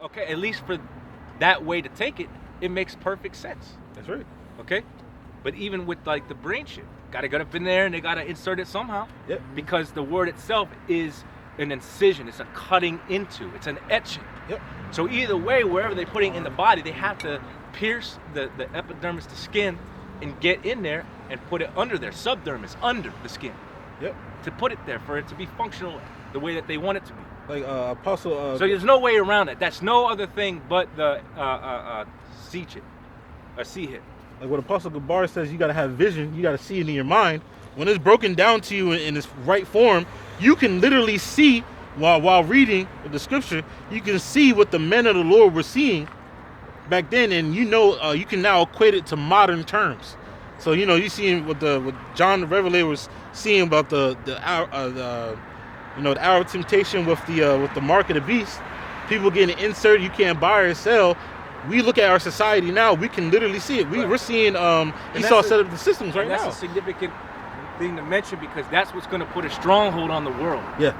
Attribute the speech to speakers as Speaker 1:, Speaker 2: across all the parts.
Speaker 1: Okay, at least for that way to take it, it makes perfect sense.
Speaker 2: That's right.
Speaker 1: Okay? But even with like the brain shit, gotta get up in there and they gotta insert it somehow.
Speaker 2: Yep.
Speaker 1: Because the word itself is an incision, it's a cutting into, it's an etching.
Speaker 2: Yep.
Speaker 1: So either way, wherever they're putting in the body, they have to pierce the epidermis, the skin, and get in there and put it under there, subdermis, under the skin.
Speaker 2: Yep.
Speaker 1: To put it there for it to be functional the way that they want it to be.
Speaker 2: Like Apostle.
Speaker 1: So there's no way around it. That's no other thing but the C-chip, or C-hip.
Speaker 2: Like what Apostle Gabar says, you got to have vision. You got to see it in your mind. When it's broken down to you in its right form, you can literally see while reading the scripture. You can see what the men of the Lord were seeing back then, and you can now equate it to modern terms. So you see what John the Revelator was seeing about the hour of temptation with the mark of the beast. People getting inserted, you can't buy or sell. We look at our society now, we can literally see it. We're seeing Esau set up the systems right now.
Speaker 1: That's a significant thing to mention because that's what's going to put a stronghold on the world.
Speaker 2: Yeah.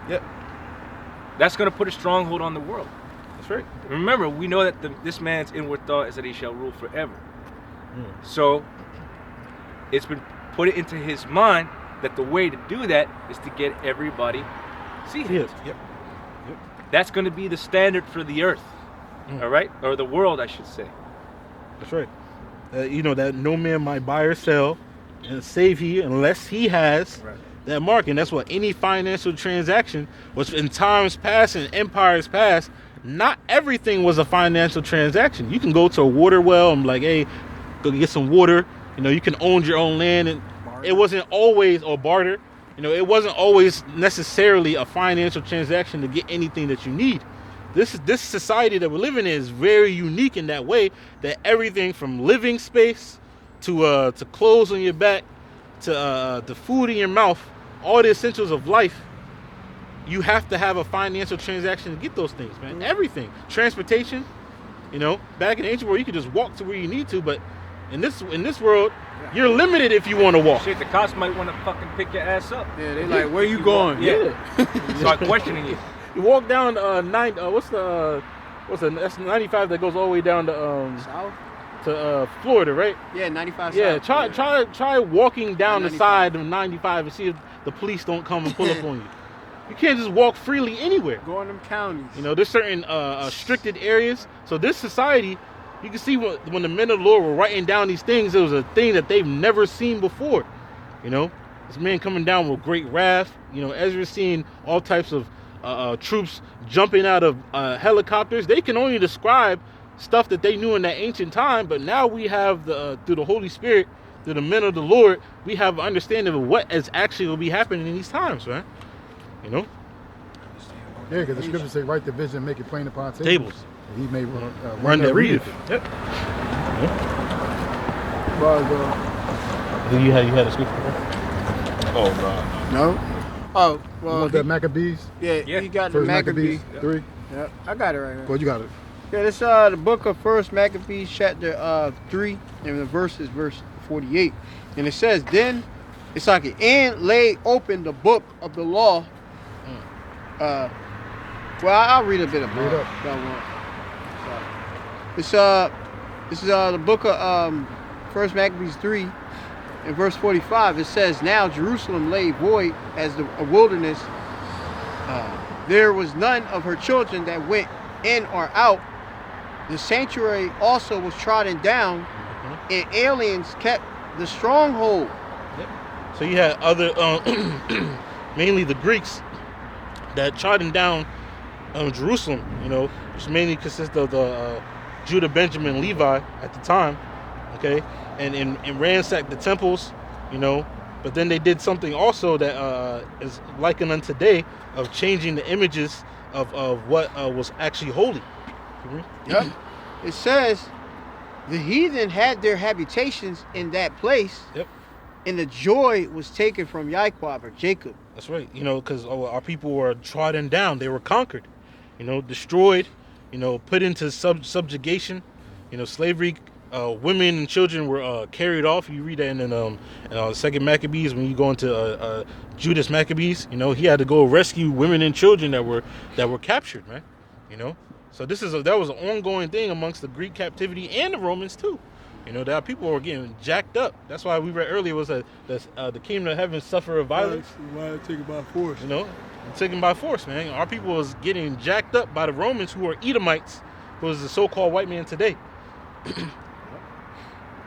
Speaker 2: Yep.
Speaker 1: That's going to put a stronghold on the world.
Speaker 2: That's right.
Speaker 1: Remember, we know that this man's inward thought is that he shall rule forever. So it's been put into his mind that the way to do that is to get everybody seated.
Speaker 2: Yes. Yep.
Speaker 1: That's going to be the standard for the earth. All right? Or the world, I should say.
Speaker 2: That's right. That no man might buy or sell and save he unless he has that mark. And that's what any financial transaction was in times past and empires past. Not everything was a financial transaction. You can go to a water well and be like, hey, go get some water. You can own your own land, and it wasn't always, or barter. It wasn't always necessarily a financial transaction to get anything that you need. This society that we're living in is very unique in that way, that everything from living space to clothes on your back to food in your mouth, all the essentials of life, you have to have a financial transaction to get those things, man. Everything. Transportation, back in the ancient world, you could just walk to where you need to, but in this world, you're limited if you want to walk.
Speaker 1: Shit, the cops might want to fucking pick your ass up.
Speaker 3: Yeah, they like, where you going?
Speaker 1: Yeah. Start questioning you.
Speaker 2: You walk down that's 95 that goes all the way down to
Speaker 3: South?
Speaker 2: to Florida, right?
Speaker 3: Yeah, 95
Speaker 2: Yeah,
Speaker 3: South.
Speaker 2: try walking down the
Speaker 3: 95.
Speaker 2: side of 95 and see if the police don't come and pull up on you. You can't just walk freely anywhere.
Speaker 3: Go in them counties.
Speaker 2: There's certain restricted areas. So this society, you can see when the men of the Lord were writing down these things, it was a thing that they've never seen before. This man coming down with great wrath. Ezra's seeing all types of troops jumping out of helicopters. They can only describe stuff that they knew in that ancient time, but now we have through the Holy Spirit, through the men of the Lord, we have an understanding of what is actually will be happening in these times, man.
Speaker 4: Yeah, because the scriptures say, write the vision, make it plain upon
Speaker 2: Tables.
Speaker 4: He may
Speaker 2: Run that read it. Yep.
Speaker 4: But,
Speaker 2: You had a scripture? Oh God.
Speaker 3: No? Oh, well.
Speaker 4: you want that Maccabees?
Speaker 3: Yeah, he got the
Speaker 4: First
Speaker 3: Maccabees.
Speaker 4: 3?
Speaker 3: Yeah, I got it right now.
Speaker 4: Well, you got it.
Speaker 3: Yeah, this the book of First Maccabees, chapter 3, and the verse is verse 48. And it says, then Issachar and laid open the book of the law. Well, I'll read a bit about it. This is the book of First Maccabees 3 and verse 45. It says, now Jerusalem lay void as a wilderness. There was none of her children that went in or out. The sanctuary also was trodden down, and aliens kept the stronghold.
Speaker 2: Yep. So you had other, mainly the Greeks, that trodden down Jerusalem, which mainly consists of the Judah, Benjamin, Levi at the time, okay, and ransacked the temples, but then they did something also that is likened unto today of changing the images of what was actually holy.
Speaker 3: Yep. It says the heathen had their habitations in that place.
Speaker 2: Yep.
Speaker 3: And the joy was taken from Jacob or Jacob.
Speaker 2: That's right. Because our people were trodden down. They were conquered, destroyed, put into subjugation. Slavery, women and children were carried off. You read that in Second Maccabees when you go into Judas Maccabees. He had to go rescue women and children that were captured, man. You know, so that was an ongoing thing amongst the Greek captivity and the Romans too. You know, that people were getting jacked up. That's why we read earlier was that the kingdom of heaven suffered violence.
Speaker 3: Why take it by force?
Speaker 2: You know, taken by force, man. Our people was getting jacked up by the Romans, who were Edomites, who was the so-called white man today.
Speaker 3: It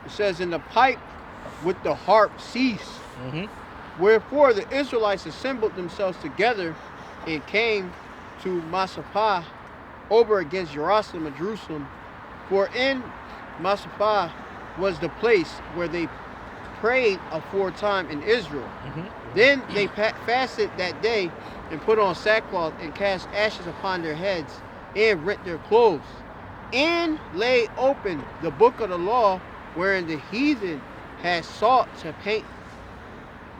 Speaker 3: says, "In the pipe with the harp cease. Wherefore the Israelites assembled themselves together and came to Manasseh over against Jerusalem and Jerusalem. For in Manasseh was the place where they prayed aforetime in Israel. Then they fasted that day and put on sackcloth and cast ashes upon their heads and rent their clothes and lay open the book of the law wherein the heathen had sought to paint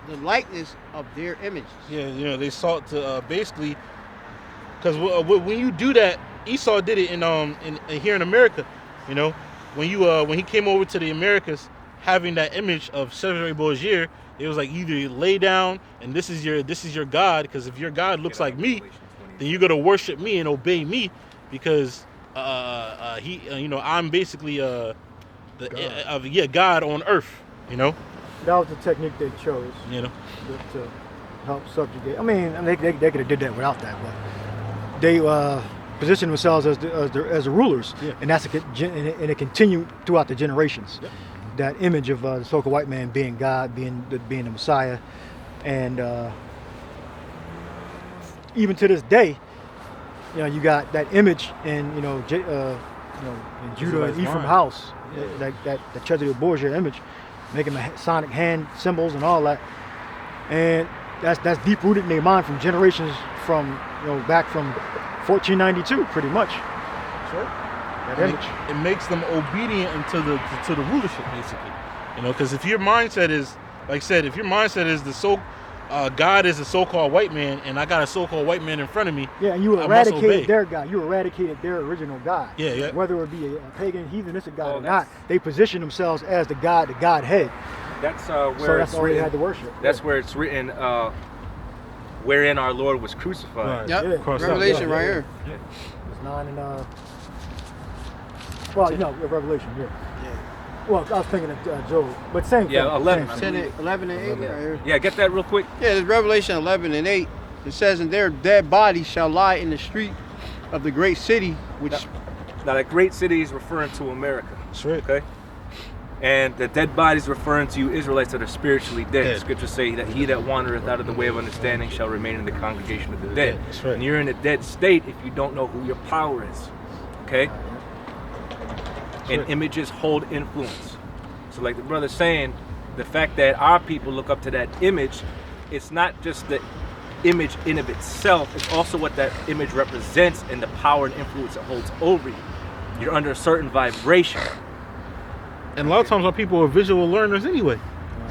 Speaker 3: the likeness of their images."
Speaker 2: Yeah, you know, they sought to basically, because when you do that, Esau did it in here in America. You know, when he came over to the Americas, having that image of Cesare Borgia, it was like either you lay down and this is your God, because if your God looks like me, then you're gonna worship me and obey me, because I'm basically God on earth. You know.
Speaker 5: That was the technique they chose.
Speaker 2: You know,
Speaker 5: to help subjugate. I mean, they could have did that without that, but they positioned themselves as the rulers, and and it continued throughout the generations. Yep. That image of the so-called white man being God, being the Messiah, and even to this day, you know, you got that image in in Judah and Ephraim house, that Cesare Borgia image, making Masonic hand symbols and all that, and that's deep rooted in their mind from generations back from 1492, pretty much. Sure. That image.
Speaker 2: It makes them obedient to the rulership, basically. You know, because if your mindset is, like I said, if your mindset is God is a so-called white man, and I got a so-called white man in front of me.
Speaker 5: Yeah, and you eradicated their God. You eradicated their original God.
Speaker 2: Yeah.
Speaker 5: Whether it be a pagan, heathenistic God or not, they position themselves as the Godhead.
Speaker 1: That's
Speaker 5: where that's all they had to worship.
Speaker 1: That's where it's written, wherein our Lord was crucified.
Speaker 2: Right.
Speaker 3: Yep.
Speaker 5: Yeah.
Speaker 3: Revelation right here.
Speaker 1: Yeah.
Speaker 5: It's 9 and Revelation. Yeah. Well, I was thinking of Job, but same thing.
Speaker 1: Yeah, 11.
Speaker 5: Same thing.
Speaker 3: 11 and 8 right here.
Speaker 1: Yeah, get that real quick.
Speaker 3: Yeah, there's Revelation 11 and 8. It says, "And their dead bodies shall lie in the street of the great city," which...
Speaker 1: Now that great city is referring to America.
Speaker 2: That's right.
Speaker 1: Okay? And the dead bodies referring to you Israelites that are spiritually dead. Scriptures say that he that wandereth out of the way of understanding shall remain in the congregation of the dead.
Speaker 2: That's right.
Speaker 1: And you're in a dead state if you don't know who your power is. Okay? And images hold influence. So like the brother's saying, the fact that our people look up to that image, it's not just the image in of itself, it's also what that image represents and the power and influence it holds over you. You're under a certain vibration.
Speaker 2: And a lot of times our people are visual learners anyway.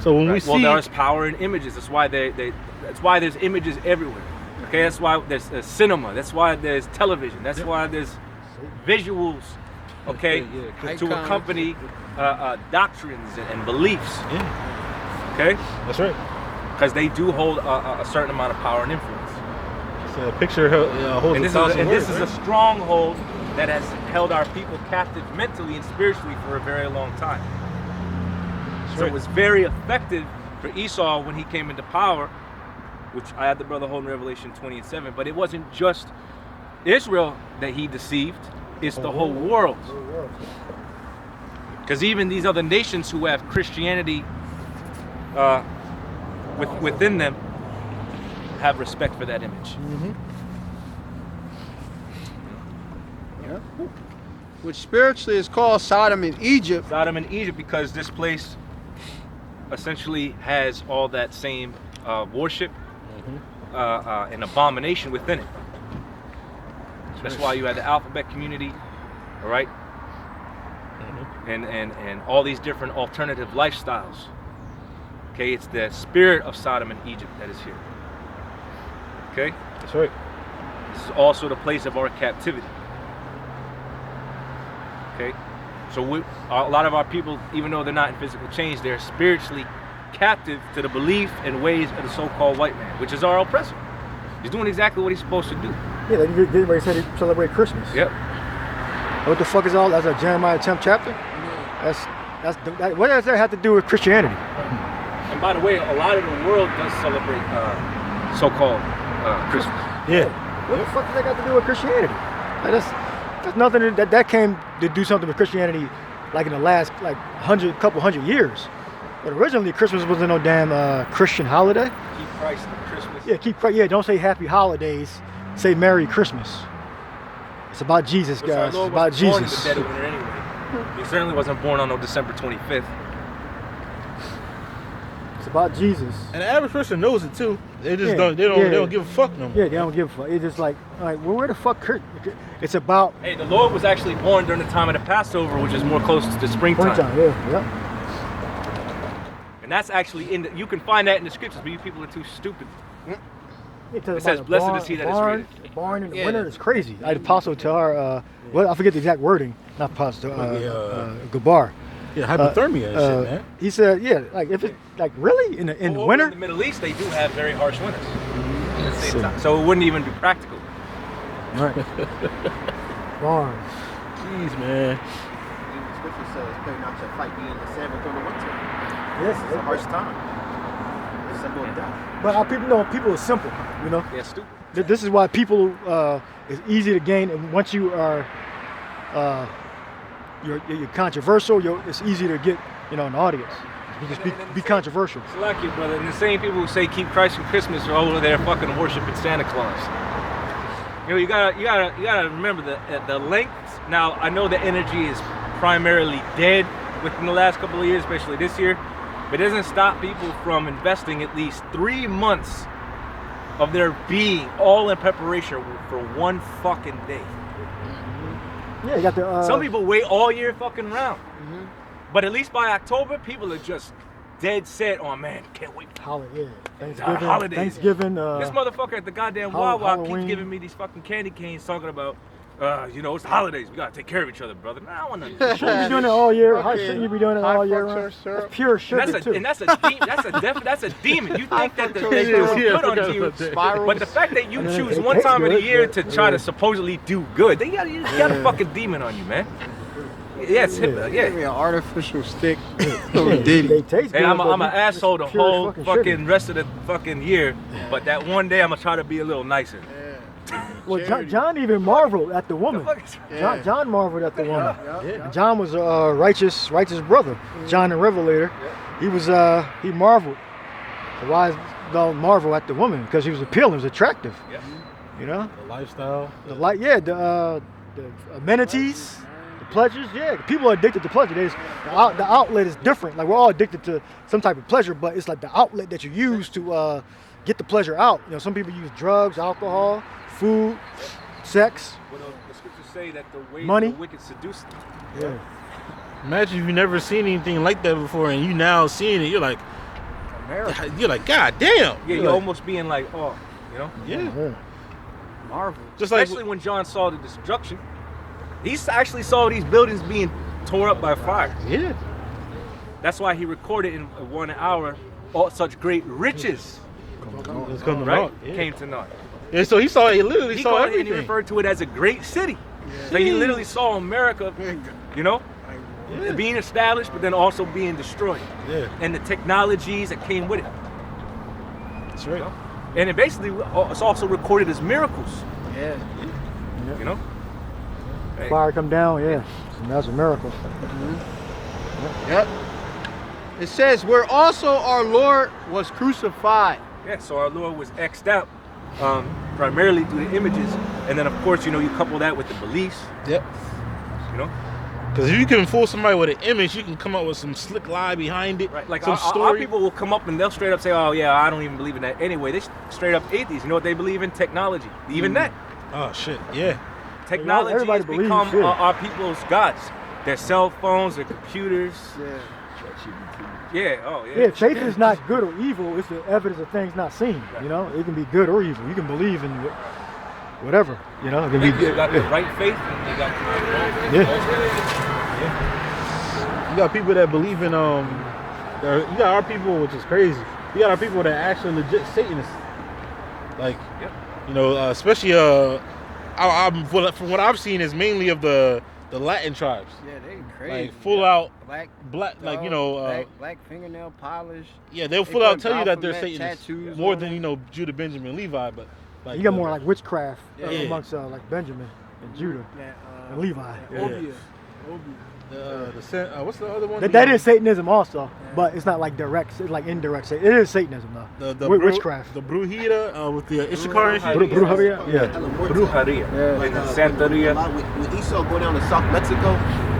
Speaker 2: So when we see,
Speaker 1: there's power in images. That's why that's why there's images everywhere. Okay, that's why there's cinema. That's why there's television. That's why there's visuals. Okay, to accompany doctrines and beliefs.
Speaker 2: Yeah.
Speaker 1: Okay,
Speaker 2: that's right.
Speaker 1: Because they do hold a certain amount of power and influence.
Speaker 2: It's a picture holds
Speaker 1: this is a stronghold that has held our people captive mentally and spiritually for a very long time. So it was very effective for Esau when he came into power, which I had the brother hold in Revelation 20 and 7. But it wasn't just Israel that he deceived. It's the whole world. Because even these other nations who have Christianity within them have respect for that image.
Speaker 2: Mm-hmm.
Speaker 3: Yeah. Which spiritually is called Sodom and Egypt.
Speaker 1: Sodom and Egypt, because this place essentially has all that same worship and abomination within it. That's why you had the alphabet community, all right? And all these different alternative lifestyles. Okay, it's the spirit of Sodom and Egypt that is here. Okay?
Speaker 2: That's right.
Speaker 1: This is also the place of our captivity. Okay? So a lot of our people, even though they're not in physical change, they're spiritually captive to the belief and ways of the so-called white man, which is our oppressor. He's doing exactly what he's supposed to do.
Speaker 5: Yeah, they get ready to celebrate Christmas.
Speaker 1: Yep.
Speaker 5: What the fuck is all? That's a Jeremiah 10th chapter. What does that have to do with Christianity?
Speaker 1: And by the way, a lot of the world does celebrate so-called Christmas.
Speaker 2: Yeah.
Speaker 5: What the fuck does that got to do with Christianity? Like, that's nothing that came to do something with Christianity, like in the last couple hundred years. But originally, Christmas wasn't no damn Christian holiday.
Speaker 1: Keep Christ in Christmas.
Speaker 5: Yeah, Yeah, don't say Happy Holidays. Say Merry Christmas. It's about Jesus, guys. It's about Jesus.
Speaker 1: Born in the dead of winter anyway. He certainly wasn't born on December 25th.
Speaker 5: It's about Jesus.
Speaker 2: And the average person knows it too. They just don't. They don't give a fuck no more.
Speaker 5: Yeah, they don't give a fuck. It's just like well, where the fuck? It's about.
Speaker 1: Hey, the Lord was actually born during the time of the Passover, which is more close to springtime.
Speaker 5: Yeah.
Speaker 1: And that's actually you can find that in the scriptures, but you people are too stupid.
Speaker 5: It
Speaker 1: says, "Blessed is he that is reading."
Speaker 5: Barn in the winter is crazy. I had apostle to our, I forget the exact wording. Not apostle, Gabar.
Speaker 2: Yeah, hypothermia and shit, man.
Speaker 5: He said, yeah, like if it's like really in the winter.
Speaker 1: In the Middle East, they do have very harsh winters. At the same time. So it wouldn't even be practical.
Speaker 5: Right. Barn.
Speaker 2: Jeez, man.
Speaker 6: The scripture says, "Pray not to fight me in the Sabbath or the winter."
Speaker 5: Yes,
Speaker 6: It's a harsh time. It's simple as that.
Speaker 5: But our people are simple, you know.
Speaker 1: They're stupid.
Speaker 5: This is why people it's easy to gain, and once you are you're controversial, it's easy to get an audience. You just be controversial.
Speaker 1: It's like you, brother. And the same people who say keep Christ in Christmas are over there fucking worshiping Santa Claus. You gotta remember the lengths. Now I know the energy is primarily dead within the last couple of years, especially this year, but it doesn't stop people from investing at least 3 months of their being all in preparation for one fucking day.
Speaker 5: Yeah, you got the.
Speaker 1: Some people wait all year fucking round, but at least by October, people are just dead set on, man, can't wait.
Speaker 5: Holiday, Thanksgiving,
Speaker 1: holidays.
Speaker 5: Thanksgiving.
Speaker 1: This motherfucker at the goddamn Wawa keeps
Speaker 5: Halloween.
Speaker 1: giving me these fucking candy canes talking about, it's the holidays. We gotta take care of each other, brother. Nah, I want nothing.
Speaker 5: You should be doing it all year. How
Speaker 3: Okay.
Speaker 5: shouldn't you be doing it
Speaker 3: High
Speaker 5: all year
Speaker 3: fructose
Speaker 5: round?
Speaker 3: syrup.
Speaker 5: That's pure sugar
Speaker 1: That's
Speaker 5: too.
Speaker 1: a demon. You think that
Speaker 3: fructose
Speaker 1: they
Speaker 3: syrup.
Speaker 1: do good on you,
Speaker 3: Spirals.
Speaker 1: but the fact that you
Speaker 5: And
Speaker 1: choose
Speaker 5: it
Speaker 1: one
Speaker 5: tastes
Speaker 1: time of the
Speaker 5: good,
Speaker 1: year
Speaker 5: but-
Speaker 1: to try to supposedly do good, you got a fucking demon on you, man. Yes,
Speaker 3: Give me an artificial stick.
Speaker 5: They taste good.
Speaker 1: Hey, I'm
Speaker 5: but
Speaker 1: an asshole the
Speaker 5: it's pure
Speaker 1: whole
Speaker 5: fucking
Speaker 1: fucking
Speaker 5: sugar.
Speaker 1: rest of the fucking year, but that one day I'm gonna try to be a little nicer.
Speaker 5: Well, John even marveled at the woman.
Speaker 1: The fuck is-
Speaker 3: Yeah.
Speaker 5: John marveled at the woman.
Speaker 3: Yeah.
Speaker 5: John was a righteous brother. John the Revelator. He was he marveled. The wise don't marvel at the woman because he was appealing, he was attractive.
Speaker 1: Yeah.
Speaker 5: You know,
Speaker 2: The lifestyle.
Speaker 5: the amenities, the pleasures. Yeah, people are addicted to pleasure. The outlet is different. Like we're all addicted to some type of pleasure, but it's like the outlet that you use to get the pleasure out. Some people use drugs, alcohol, food, sex.
Speaker 1: Well, the scriptures say that the ways
Speaker 5: Money.
Speaker 1: of the wicked seduce them.
Speaker 5: Yeah.
Speaker 2: Imagine if you never seen anything like that before, and you now seeing it. You're like, God damn.
Speaker 1: Yeah, you're almost being like, oh,
Speaker 2: Yeah.
Speaker 3: Marvel.
Speaker 2: Just like
Speaker 1: Especially when John saw the destruction. He actually saw these buildings being tore up by fire.
Speaker 2: yeah.
Speaker 1: That's why he recorded in 1 hour all such great riches,
Speaker 2: It's coming
Speaker 1: right?
Speaker 2: out. Yeah.
Speaker 1: Came to naught.
Speaker 2: Yeah, so he saw it. Literally
Speaker 1: He
Speaker 2: saw
Speaker 1: called it and he
Speaker 2: everything.
Speaker 1: referred to it as a great city. So he literally saw America,
Speaker 2: Yeah.
Speaker 1: being established, but then also being destroyed.
Speaker 2: Yeah.
Speaker 1: And the technologies that came with it.
Speaker 2: That's right.
Speaker 1: And it basically, it's also recorded as miracles,
Speaker 3: Yeah.
Speaker 1: you know? Hey,
Speaker 5: Fire come down. Yeah, that's a miracle.
Speaker 3: Yep. It says, where also our Lord was crucified.
Speaker 1: yeah, so our Lord was X'd out, primarily through the images. And then, of course, you couple that with the beliefs,
Speaker 2: Yep.
Speaker 1: you know?
Speaker 2: Because if you can fool somebody with an image, you can come up with some slick lie behind it.
Speaker 1: Right, like
Speaker 2: some
Speaker 1: our
Speaker 2: story.
Speaker 1: people will come up and they'll straight up say, oh yeah, I don't even believe in that. Anyway, they straight up atheists. You know what they believe in? Technology. Even that.
Speaker 2: Oh shit. Yeah.
Speaker 1: Technology
Speaker 5: Everybody
Speaker 1: has
Speaker 5: believes
Speaker 1: become
Speaker 5: shit.
Speaker 1: our people's gods. Their cell phones, their computers. Yeah, oh yeah.
Speaker 5: Yeah, faith is not good or evil. It's the evidence of things not seen. It can be good or evil. You can believe in whatever. It can be
Speaker 1: You
Speaker 5: good.
Speaker 1: got the right faith and you got
Speaker 2: You got people that believe in you got our people, which is crazy. You got our people that are actually legit Satanists. Like,
Speaker 1: Yep.
Speaker 2: especially from what I've seen, is mainly of the Latin tribes.
Speaker 3: Yeah, they crazy.
Speaker 2: Like full out
Speaker 3: black,
Speaker 2: like
Speaker 3: black fingernail polish.
Speaker 2: Yeah, they'll
Speaker 3: They
Speaker 2: full out
Speaker 3: put
Speaker 2: tell you that they're
Speaker 3: Baphomet
Speaker 2: Satanists
Speaker 3: tattoos
Speaker 2: more
Speaker 3: on
Speaker 2: than
Speaker 3: them.
Speaker 2: Judah, Benjamin, Levi, but like
Speaker 5: You got more like witchcraft
Speaker 2: Yeah.
Speaker 5: amongst like Benjamin and Judah
Speaker 3: Yeah,
Speaker 5: and Levi.
Speaker 3: Obia.
Speaker 2: what's the other one?
Speaker 5: That is Satanism also, but it's not like direct. It's like indirect. It is Satanism though.
Speaker 2: the
Speaker 5: Witchcraft.
Speaker 2: the Bruhida with the Issachar and shit.
Speaker 5: Brujeria? Yeah.
Speaker 1: Brujeria.
Speaker 6: Like,
Speaker 1: And Santeria.
Speaker 6: when Esau go down to South Mexico,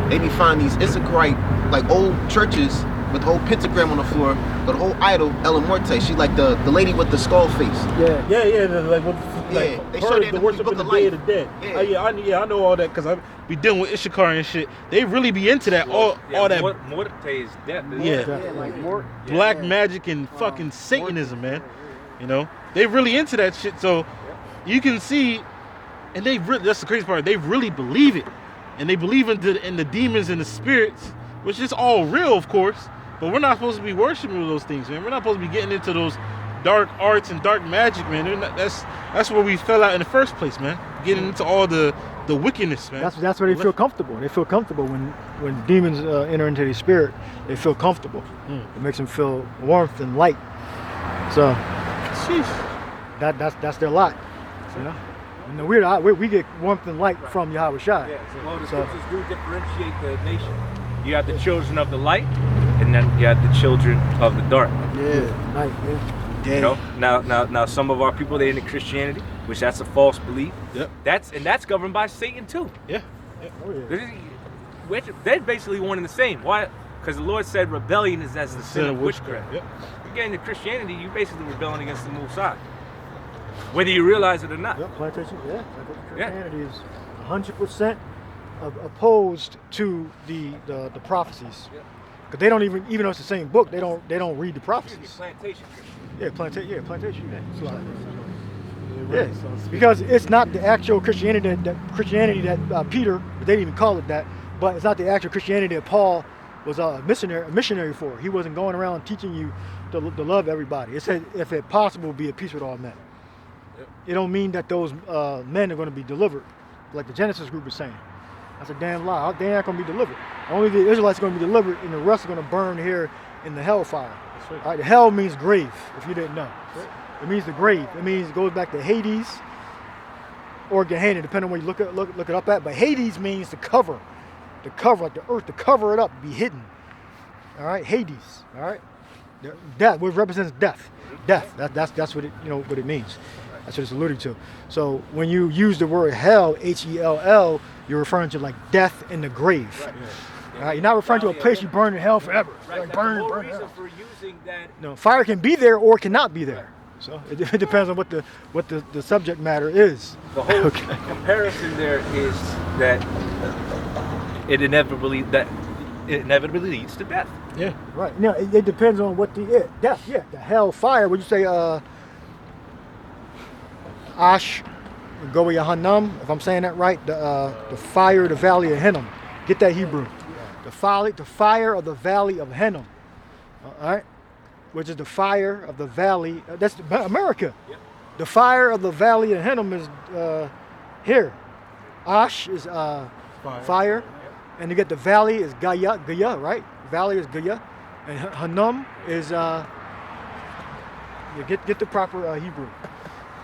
Speaker 6: they be finding these Issacharite, like old churches with the whole pentagram on the floor, but the whole idol, El Morte. She like the lady with the skull face.
Speaker 5: Yeah.
Speaker 2: Yeah, like
Speaker 6: Yeah, they
Speaker 2: her,
Speaker 6: show that
Speaker 2: the
Speaker 6: in
Speaker 2: worship
Speaker 6: the
Speaker 2: of the
Speaker 6: Book
Speaker 2: Day
Speaker 6: of
Speaker 2: of the Dead.
Speaker 6: Yeah.
Speaker 2: I know all that because I be dealing with Issachar and shit. They really be into that, all that
Speaker 1: Morte is death.
Speaker 2: Yeah.
Speaker 3: like more.
Speaker 2: black magic and fucking Satanism, man. You know, they really into that shit. So you can see, and that's the crazy part. They really believe it, and they believe in the demons and the spirits, which is all real, of course. But we're not supposed to be worshiping those things, man. We're not supposed to be getting into those dark arts and dark magic, man. That's where we fell out in the first place, man. Getting into all the wickedness, man.
Speaker 5: That's where they feel comfortable. They feel comfortable when demons enter into their spirit. They feel comfortable. It makes them feel warmth and light. So that's their lot. You know. And we get warmth and light from Yahweh Shai.
Speaker 1: Yeah, well, the scriptures do differentiate the nation. You have the children of the light, and then you have the children of the dark.
Speaker 3: Yeah.
Speaker 5: Light, yeah.
Speaker 1: You know, now some of our people, they into Christianity, which that's a false belief.
Speaker 2: Yep.
Speaker 1: That's governed by Satan too.
Speaker 2: Yeah.
Speaker 5: Oh, yeah.
Speaker 1: They're basically one and the same. Why? Because the Lord said rebellion is as the sin of witchcraft.
Speaker 2: Yep.
Speaker 1: You get into Christianity, you basically rebelling against the Most High, whether you realize it or not.
Speaker 5: Yep, plantation. Yeah. Christianity is 100% opposed to the prophecies. Because they don't even though it's the same book, they don't read the prophecies.
Speaker 1: Plantation.
Speaker 5: Plantation. Yeah, because it's not the actual Christianity that Peter, they didn't even call it that, but it's not the actual Christianity that Paul was a missionary for. He wasn't going around teaching you to love everybody. It said, if it possible, be at peace with all men. It don't mean that those men are going to be delivered, like the Genesis group is saying. That's a damn lie. They aren't going to be delivered. Only the Israelites are going to be delivered, and the rest are going to burn here in the hellfire. Right. All right, hell means grave, if you didn't know. Right. It means the grave. It means it goes back to Hades or Gehenna, depending on where you look it up at. But Hades means to cover, like the earth, to cover it up, be hidden. All right, Hades. All right, death, which represents death. Death. That's what what it means. That's what it's alluding to. So when you use the word hell, Hell, you're referring to like death in the grave. Right. All right, you're not referring to a place you burn in hell forever.
Speaker 1: Right.
Speaker 5: Like burn
Speaker 1: reason
Speaker 5: hell.
Speaker 1: for using that.
Speaker 5: No, fire can be there or cannot be there. So it depends on what the subject matter is.
Speaker 1: The whole comparison there is that it inevitably leads to death.
Speaker 2: Yeah.
Speaker 5: Right. Now it depends on what death. Yeah. The hell fire. Would you say Ash Goya Hanam, if I'm saying that right, the fire of the valley of Hinnom. Get that Hebrew. The fire of the valley of Hinnom. All right, which is the fire of the valley. That's America. Yep. The fire of the valley of Hinnom is here. Ash is fire, and you get the valley is Gaya, right? Valley is Gaya, and Hanum is you get the proper Hebrew.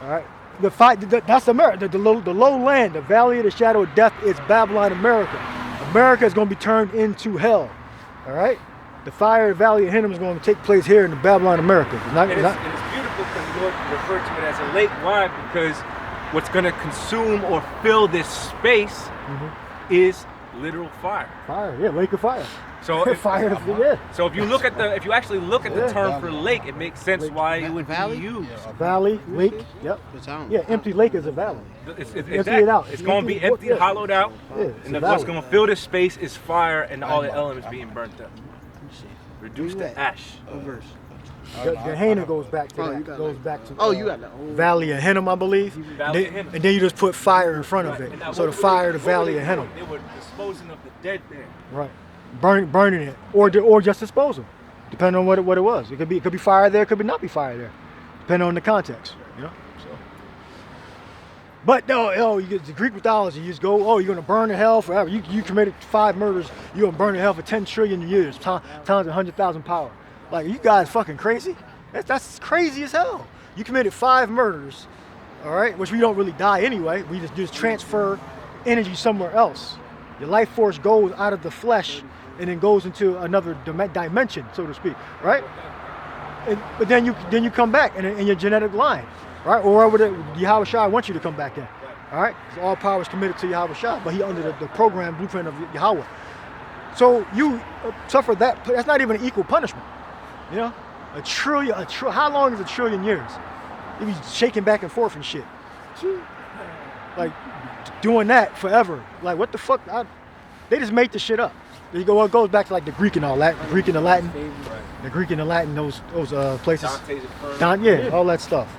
Speaker 5: All right. That's America. The low land, the valley of the shadow of death is Babylon, America. America is going to be turned into hell. All right? The fire of the valley of Hinnom is going to take place here in the Babylon, America.
Speaker 1: It's beautiful because the Lord referred to it as a lake. Why? Because what's going to consume or fill this space is literal fire.
Speaker 5: Fire, yeah, lake of fire.
Speaker 1: So So if you actually look at the term for lake, it makes sense why it would be used.
Speaker 5: Valley, lake, yep. Yeah, empty lake is a valley.
Speaker 1: Empty it out. It's going to be empty, hollowed out, and what's going to fill this space is fire and all the elements being burnt up. Reduced to ash.
Speaker 5: Gehenna goes back to that. Goes back to
Speaker 3: you got that.
Speaker 5: Valley of Hinnom, I believe. And then you just put fire in front of it. So the fire of the Valley of Hinnom.
Speaker 1: They were disposing of the dead there.
Speaker 5: Right. Burning it, or just disposal, depending on what it was. It could be fire there, it could not be fire there, depending on the context. You know. So But no, you get the Greek mythology. You just go, oh, you're gonna burn in hell forever. You committed 5 murders. You're gonna burn in hell for 10 trillion years, times 100,000 power. Like, you guys fucking crazy? That's crazy as hell. You committed 5 murders, all right, which we don't really die anyway. We just transfer energy somewhere else. Your life force goes out of the flesh and then goes into another dimension, so to speak, right? But then you come back in your genetic line, right? Or wherever Yahweh Shai wants you to come back in, all right? Because all power is committed to Yahweh Shai, but he under the program blueprint of Yahweh. So you suffer that. That's not even an equal punishment, you know? How long is a trillion years? You be shaking back and forth and shit. Like, doing that forever. Like, what the fuck? They just made this shit up. You go, well, it goes back to like the Greek and all that. The Greek and the Latin. The Greek and the Latin, those places. Yeah, all that stuff.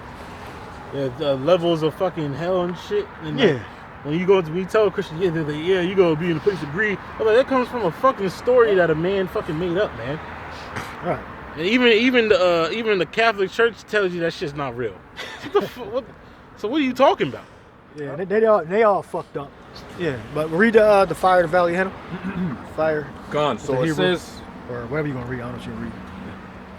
Speaker 2: Yeah, the levels of fucking hell and shit. And
Speaker 5: yeah.
Speaker 2: When you go to, we tell Christians, yeah, they're like, yeah, you gonna be in a place of greed. I'm like, that comes from a fucking story that a man fucking made up, man.
Speaker 5: Right.
Speaker 2: And even the Catholic Church tells you that shit's not real. So what are you talking about?
Speaker 5: Yeah, they all fucked up. Yeah, but read the Fire of the Valley of Hinnom. Fire.
Speaker 7: Gone. So it says,
Speaker 5: or whatever you're gonna read. I don't know what you're gonna read.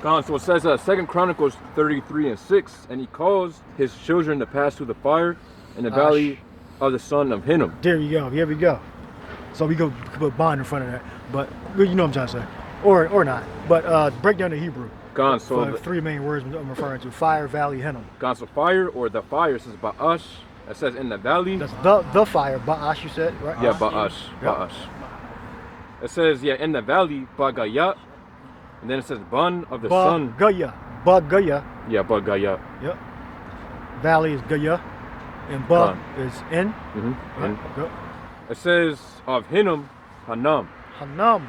Speaker 7: gone. So it says 2 Chronicles 33:6, and he caused his children to pass through the fire in the valley of the son of Hinnom.
Speaker 5: There you go. Here we go. So we go put bond in front of that, but you know what I'm trying to say, or not. But break down the Hebrew.
Speaker 7: Gone. So
Speaker 5: the 3 main words I'm referring to: Fire, Valley, Hinnom.
Speaker 7: Gone. So fire, or the fire, says Ba'ash. It says in the valley.
Speaker 5: That's the fire. Ba'ash, you said, right?
Speaker 7: Yeah, Ba'ash. Ba'ash. It says, yeah, in the valley, Bagayat. And then it says Bun of the sun.
Speaker 5: Bagaya.
Speaker 7: Yeah, Bagayat.
Speaker 5: Yep. Valley is Gaya. And Ba is in.
Speaker 7: Mm-hmm.
Speaker 5: Right. Go.
Speaker 7: It says of Hinnom, Hanam.
Speaker 5: Hanam.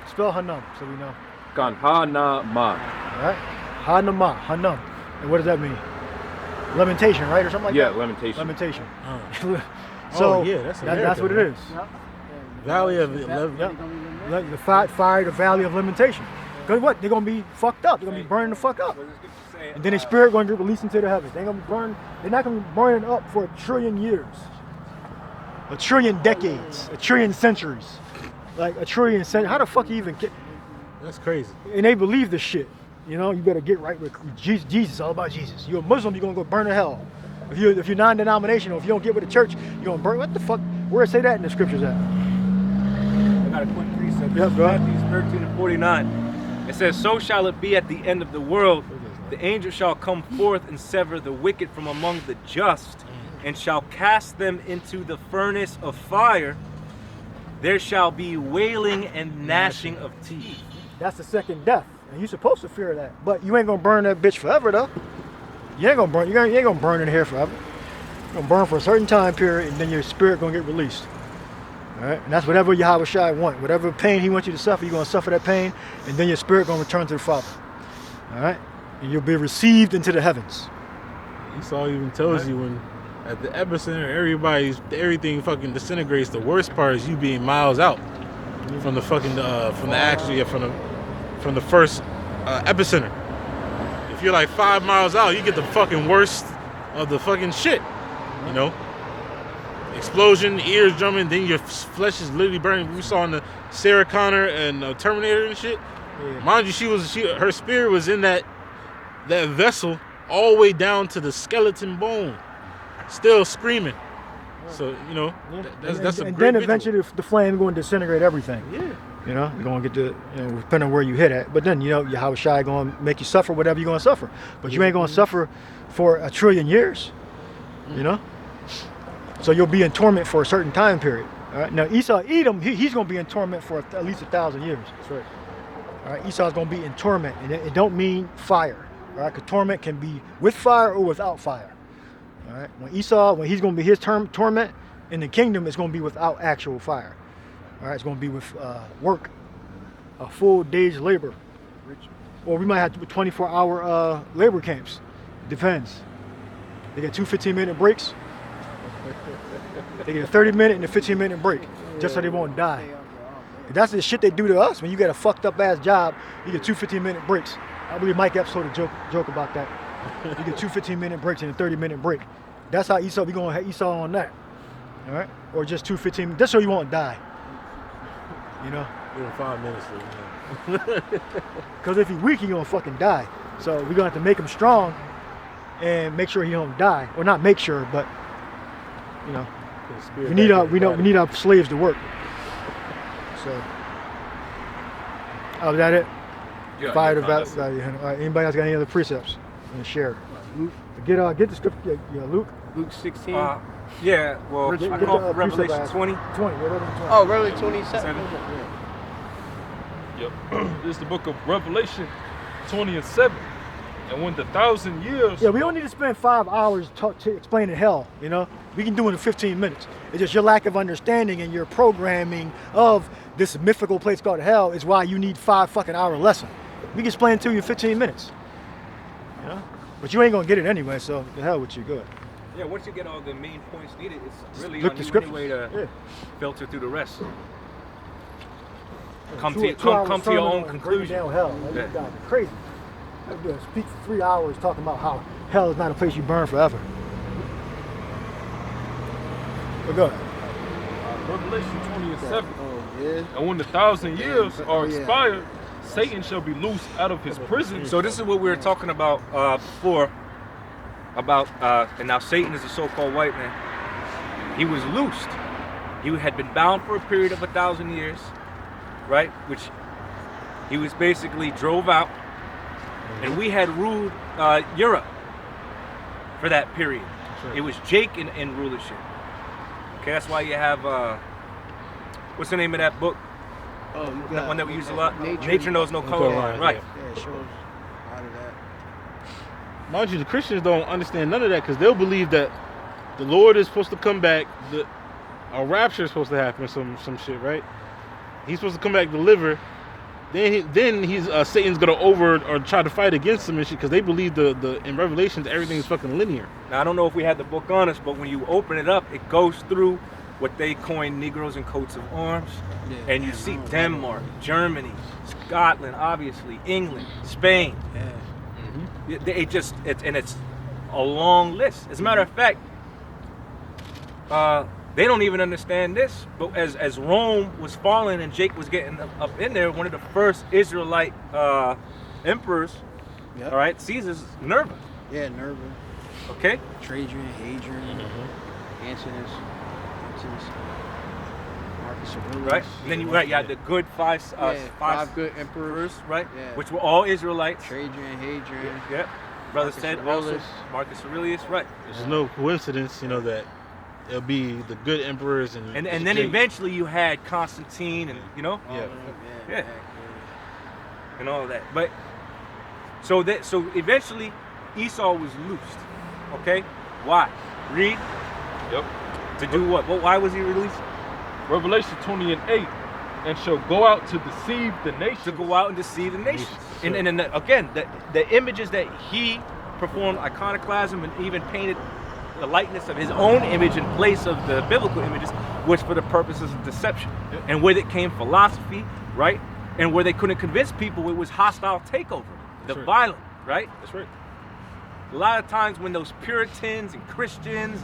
Speaker 5: Spell Hanam so we know.
Speaker 7: Gone. Ha-na-ma.
Speaker 5: Alright. Hanama. Hanam. And what does that mean? Lamentation, right? Or something like that?
Speaker 7: Yeah, lamentation.
Speaker 5: Lamentation.
Speaker 2: Oh.
Speaker 5: So
Speaker 2: yeah,
Speaker 5: that's what it is.
Speaker 2: Valley of
Speaker 5: The fire, the valley of lamentation. Because what? They're going to be fucked up. They're going to be burning the fuck up. And then their spirit going to get released into the heavens. They're going to be burned. They're not going to be burning up for 1 trillion years. 1 trillion decades. 1 trillion centuries. Like 1 trillion centuries. How the fuck you even get?
Speaker 2: That's crazy.
Speaker 5: And they believe this shit. You know, you better get right with Jesus. Jesus, all about Jesus. You're a Muslim, you're going to go burn in hell. If you're non-denominational, if you don't get with the church, you're going to burn. What the fuck? Where it say that in the scriptures at?
Speaker 1: I got a quick precept.
Speaker 5: Yep, go ahead.
Speaker 1: Matthew 13:49. It says, so shall it be at the end of the world. The angel shall come forth and sever the wicked from among the just, and shall cast them into the furnace of fire. There shall be wailing and gnashing of teeth.
Speaker 5: That's the second death. And you're supposed to fear that. But you ain't going to burn that bitch forever, though. You ain't going to burn. You ain't going to burn in here forever. You're going to burn for a certain time period, and then your spirit going to get released. All right? And that's whatever Yahweh Shai want. Whatever pain he wants you to suffer, you're going to suffer that pain, and then your spirit going to return to the Father. All right? And you'll be received into the heavens.
Speaker 2: Esau even tells you when at the epicenter, everything fucking disintegrates. The worst part is you being miles out from the fucking from the first epicenter. If you're like 5 miles out, you get the fucking worst of the fucking shit. You know, explosion, ears drumming, then your flesh is literally burning. We saw in the Sarah Connor and Terminator and shit. Yeah. Mind you, her spirit was in that vessel all the way down to the skeleton bone, still screaming. So you know, that's a
Speaker 5: and
Speaker 2: great
Speaker 5: then eventually the flame going to disintegrate everything.
Speaker 2: Yeah.
Speaker 5: You know, you're going to get to, depending on where you hit at. But then, Yahweh Shai going to make you suffer whatever you're going to suffer. But you ain't going to suffer for 1 trillion years, you know? So you'll be in torment for a certain time period. All right? Now, Esau-Edom, he's going to be in torment for at least 1,000 years. That's right. All right? Esau's going to be in torment, and it don't mean fire. All right? Because torment can be with fire or without fire. All right? When he's going to be his torment in the kingdom, it's going to be without actual fire. All right, it's going to be with work, a full day's labor. Or we might have to do 24-hour labor camps. Depends. They get 2 15-minute breaks. They get a 30-minute and a 15-minute break, just so they won't die. That's the shit they do to us. When you get a fucked up ass job, you get 2 15-minute breaks. I believe Mike Epps told a joke about that. You get 2 15-minute breaks and a 30-minute break. That's how Esau, we gonna have Esau on that. All right? Or just 2:15. Just so you won't die. You know?
Speaker 2: Give him 5 minutes.
Speaker 5: Because if he's weak, he gonna fucking die. So we're gonna have to make him strong and make sure he don't die. Or not make sure, but you know, we need our slaves to work. So, was that it?
Speaker 1: Yeah,
Speaker 5: Fire the
Speaker 1: yeah,
Speaker 5: battle. All right, anybody else got any other precepts? And share. Get the script. Yeah, Luke.
Speaker 3: Luke 16.
Speaker 1: Yeah, well,
Speaker 5: Get
Speaker 1: I
Speaker 5: the,
Speaker 1: call for
Speaker 5: precept
Speaker 1: Revelation
Speaker 5: last.
Speaker 1: 20.
Speaker 5: 20. Yeah, Revelation 20.
Speaker 3: Oh, Revelation 27.
Speaker 8: Yep. This is the book of Revelation 20 and 7. And when the 1,000 years.
Speaker 5: Yeah, we don't need to spend 5 hours explaining hell, you know? We can do it in 15 minutes. It's just your lack of understanding and your programming of this mythical place called hell is why you need 5 fucking hour lesson. We can explain it to you in 15 minutes, you know? But you ain't gonna get it anyway, so the hell with you, good.
Speaker 1: Yeah, once you get all the main points needed, it's really
Speaker 5: Look
Speaker 1: on
Speaker 5: the
Speaker 1: you
Speaker 5: scriptures.
Speaker 1: anyway to
Speaker 5: Yeah.
Speaker 1: filter through the rest. Come
Speaker 5: Two
Speaker 1: to
Speaker 5: hours
Speaker 1: your
Speaker 5: sermon
Speaker 1: own
Speaker 5: on breaking
Speaker 1: conclusion.
Speaker 5: down hell. Man.
Speaker 1: Yeah.
Speaker 5: You guys are crazy. I'm gonna speak for 3 hours talking about how hell is not a place you burn forever. But go ahead.
Speaker 8: Revelation 20 and 7.
Speaker 3: Oh, yeah.
Speaker 8: And when the 1,000 years
Speaker 3: Oh,
Speaker 8: are
Speaker 3: yeah.
Speaker 8: expired, Satan shall be loosed out of his prison.
Speaker 1: So this is what we were talking about before, about, and now Satan is a so-called white man. He was loosed. He had been bound for a period of 1,000 years, right? Which he was basically drove out, and we had ruled Europe for that period. It was Jake in rulership. Okay, that's why you have, what's the name of that book?
Speaker 3: Oh, you
Speaker 1: That
Speaker 3: got
Speaker 1: one that we use a lot?
Speaker 3: Nature.
Speaker 1: Nature Knows No Color Line, right.
Speaker 3: Yeah, it shows a lot of that.
Speaker 2: Mind you, the Christians don't understand none of that because they'll believe that the Lord is supposed to come back, a rapture is supposed to happen, some shit, right? He's supposed to come back, deliver. Then he's Satan's gonna or try to fight against him and shit because they believe in Revelations everything is fucking linear.
Speaker 1: Now, I don't know if we had the book on us, but when you open it up, it goes through what they coined Negroes and coats of arms.
Speaker 3: Yeah.
Speaker 1: And you see Denmark, Germany, Scotland, obviously, England, Spain.
Speaker 3: Yeah.
Speaker 1: It's a long list. As a matter of fact, they don't even understand this, but as Rome was falling and Jake was getting up in there, one of the first Israelite emperors,
Speaker 3: Yep.
Speaker 1: all right, Caesar's Nerva,
Speaker 3: Yeah, Nerva,
Speaker 1: okay?
Speaker 3: Trajan, Hadrian, Antinous, Marcus Aurelius.
Speaker 1: Right? And then you had the good five
Speaker 3: good emperors.
Speaker 1: right?
Speaker 3: Yeah.
Speaker 1: Which were all Israelites.
Speaker 3: Trajan, Hadrian.
Speaker 1: Yep. Brother
Speaker 3: Marcus
Speaker 1: said
Speaker 3: Aurelius.
Speaker 1: also Marcus Aurelius, right?
Speaker 2: There's no coincidence, that it'll be the good emperors
Speaker 1: And then eventually you had Constantine and
Speaker 3: All
Speaker 2: Yeah.
Speaker 3: of them,
Speaker 1: Yeah. and all of that. But so eventually Esau was loosed. Okay? Why? Read.
Speaker 8: Yep.
Speaker 1: To do what? Why was he released?
Speaker 8: Revelation 20 and 8. And shall go out to deceive the nations.
Speaker 1: To go out and deceive the nations. And then again, the images that he performed iconoclasm and even painted the likeness of his own image in place of the biblical images was for the purposes of deception. And with it came philosophy, right? And where they couldn't convince people, it was hostile takeover, the
Speaker 2: right.
Speaker 1: violent, right?
Speaker 2: That's right.
Speaker 1: A lot of times when those Puritans and Christians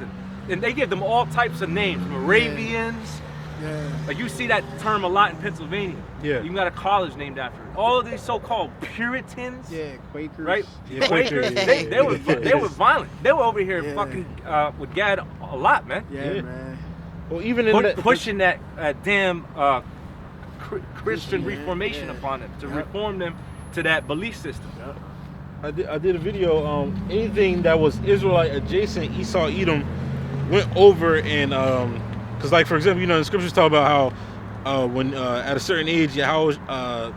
Speaker 1: and they give them all types of names, Moravians.
Speaker 3: Yeah.
Speaker 1: Like you see that term a lot in Pennsylvania.
Speaker 2: Yeah.
Speaker 1: You got a college named after it. All of these so-called Puritans,
Speaker 3: Yeah, Quakers.
Speaker 1: right?
Speaker 2: Yeah,
Speaker 1: Quakers,
Speaker 2: Quakers,
Speaker 1: they were violent. They were over here
Speaker 3: Yeah.
Speaker 1: fucking with Gad a lot, man.
Speaker 3: Yeah,
Speaker 2: Yeah.
Speaker 3: man.
Speaker 2: Well, even in
Speaker 1: Pushing that damn Christian
Speaker 3: Yeah,
Speaker 1: reformation
Speaker 3: yeah.
Speaker 1: upon them to reform them to that belief system.
Speaker 2: I did a video. Anything that was Israelite adjacent, Esau, Edom, went over and because like for example, the scriptures talk about how when at a certain age, Yahushua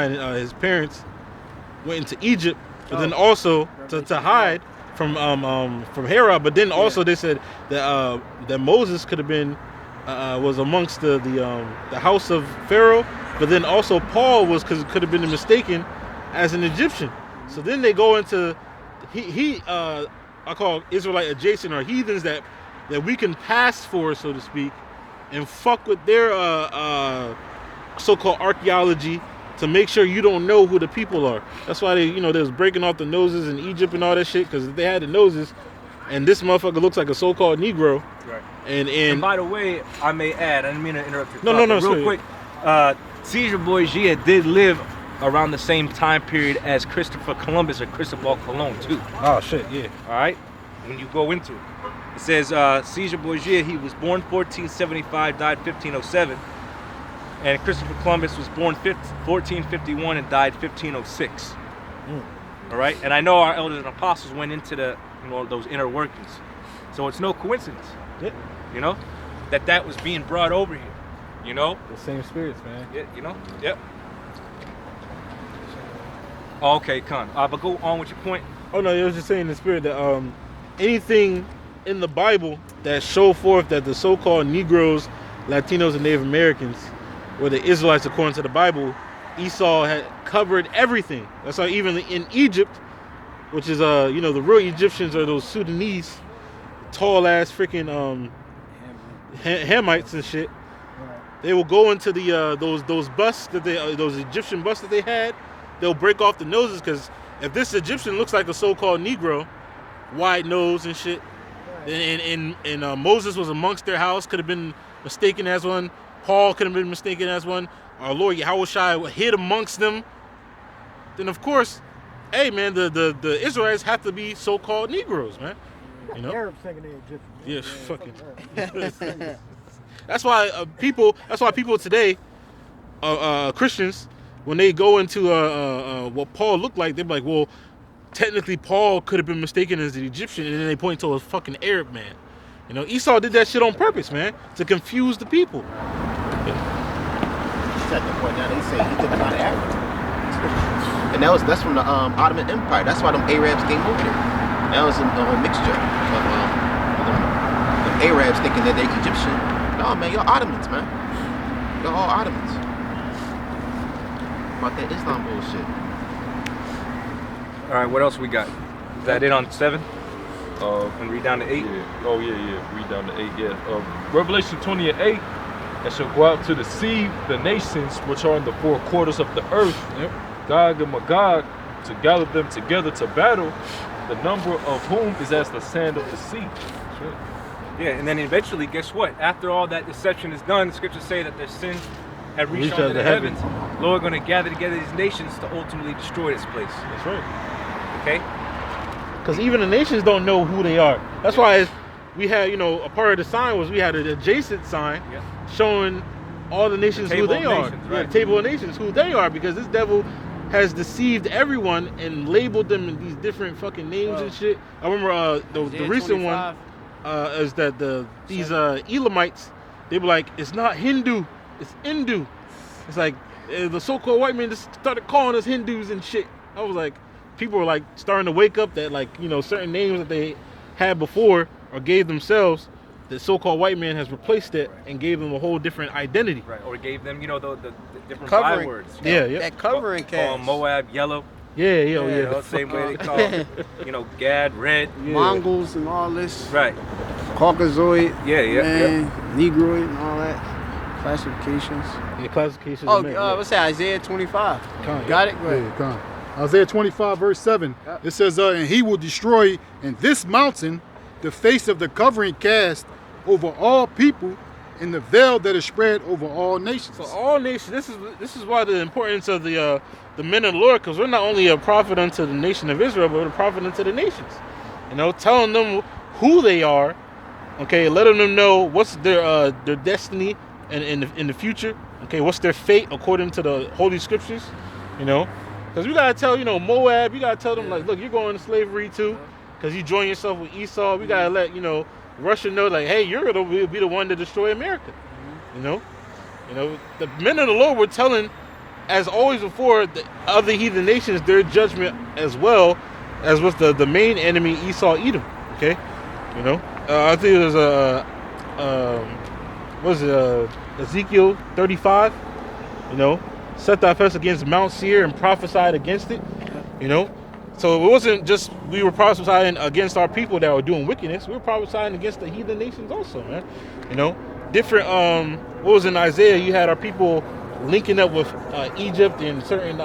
Speaker 2: and his parents went into Egypt, but then also to hide from Herod. But then also they said that Moses could have been was amongst the house of Pharaoh, but then also Paul could have been mistaken as an Egyptian. So then they go into I call Israelite adjacent or heathens that we can pass for, so to speak, and fuck with their so-called archaeology to make sure you don't know who the people are. That's why they was breaking off the noses in Egypt and all that shit, because if they had the noses and this motherfucker looks like a so-called Negro.
Speaker 1: Right.
Speaker 2: And
Speaker 1: by the way, I may add, I didn't mean to interrupt your
Speaker 2: No,
Speaker 1: thought, but real
Speaker 2: sorry.
Speaker 1: quick, Caesar Borgia did live around the same time period as Christopher Columbus or Cristobal Colon too.
Speaker 2: Oh shit, yeah.
Speaker 1: All right, when you go into it, it says Caesar Borgia, he was born 1475, died 1507, and Christopher Columbus was born 1451 and died 1506. All right, and I know our elders and apostles went into the those inner workings, so it's no coincidence.
Speaker 2: Yeah.
Speaker 1: You know, that was being brought over here. You know,
Speaker 2: The same spirits, man.
Speaker 1: yeah, you know, yep. Okay, Con. But go on with your point.
Speaker 2: Oh no, it was just saying in the spirit that anything in the Bible that show forth that the so-called Negroes, Latinos, and Native Americans were the Israelites according to the Bible, Esau had covered everything. That's why even in Egypt, which is the real Egyptians are those Sudanese, tall ass freaking Hamites and shit. They will go into the those busts that those Egyptian busts that they had. They'll break off the noses because if this Egyptian looks like a so-called Negro, wide nose and shit, and Moses was amongst their house, could have been mistaken as one. Paul could have been mistaken as one. Our Lord Yahushua hid amongst them. Then of course, hey man, the Israelites have to be so-called Negroes, man. You know?
Speaker 5: Arabs thinking they're Egyptian.
Speaker 2: Yeah, fucking. That's why people today, Christians, when they go into what Paul looked like, they're like, well, technically Paul could have been mistaken as an Egyptian, and then they point to a fucking Arab man. You know, Esau did that shit on purpose, man, to confuse the people.
Speaker 6: At the point now, they say he took him out of Africa, and that's from the Ottoman Empire. That's why them Arabs came over there. That was a mixture of them Arabs thinking that they're Egyptian. No, man, you're Ottomans, man. You're all Ottomans. About that Islam bullshit.
Speaker 1: All right, what else we got? Is that it on 7? And read down to 8.
Speaker 8: Yeah. Oh yeah. Read down to 8. Yeah. Revelation 20 and 8. And shall go out to deceive the nations which are in the 4 quarters of the earth, Gog and Magog, to gather them together to battle, the number of whom is as the sand of the sea. Sure.
Speaker 1: Yeah, and then eventually, guess what? After all that deception is done, the scriptures say that their sins have reached unto the heavens. Lord going to gather together these nations to ultimately destroy this place.
Speaker 2: That's right.
Speaker 1: Okay?
Speaker 2: Because even the nations don't know who they are. That's why we had, a part of the sign was we had an adjacent sign showing all the nations who they are.
Speaker 1: Nations, right.
Speaker 2: Table of nations, who they are, because this devil has deceived everyone and labeled them in these different fucking names and shit. I remember the recent one is that these Elamites, they were like, it's not Hindu, it's Hindu. It's like the so-called white men just started calling us Hindus and shit. I was like, people were like starting to wake up that certain names that they had before or gave themselves, the so-called white man has replaced it and gave them a whole different identity.
Speaker 1: Right, or gave them, the different
Speaker 3: Covering.
Speaker 1: bywords.
Speaker 2: Yeah.
Speaker 3: That covering
Speaker 1: Call
Speaker 3: cast.
Speaker 1: Moab yellow.
Speaker 2: Yeah.
Speaker 1: Same way they call, Gad red.
Speaker 2: Yeah.
Speaker 3: Mongols and all this.
Speaker 1: Right.
Speaker 3: Caucasoid.
Speaker 1: Yeah.
Speaker 3: Negroid and all that. Classifications.
Speaker 2: Yeah, classifications.
Speaker 3: What's that? Isaiah 25.
Speaker 2: Con,
Speaker 3: Got it? Go ahead.
Speaker 4: Yeah, come on. Isaiah 25 verse 7.
Speaker 3: Yep.
Speaker 4: It says, and he will destroy in this mountain the face of the covering cast over all people, in the veil that is spread over all nations.
Speaker 2: For all nations, this is why the importance of the men of the Lord, because we're not only a prophet unto the nation of Israel, but we're a prophet unto the nations. Telling them who they are, okay, letting them know what's their destiny in the future, okay, what's their fate according to the Holy Scriptures, because we gotta tell Moab, you gotta tell them like, look, you're going to slavery too, because you join yourself with Esau. We gotta let Russia know like, hey, you're gonna be the one to destroy America. The men of the Lord were telling, as always before, the other heathen nations their judgment as well as with the main enemy Esau, Edom. Okay, I think it was Ezekiel 35. Set thy face against Mount Seir and prophesied against it. So it wasn't just we were prophesying against our people that were doing wickedness. We were prophesying against the heathen nations also, man. Different. What was in Isaiah? You had our people linking up with Egypt and certain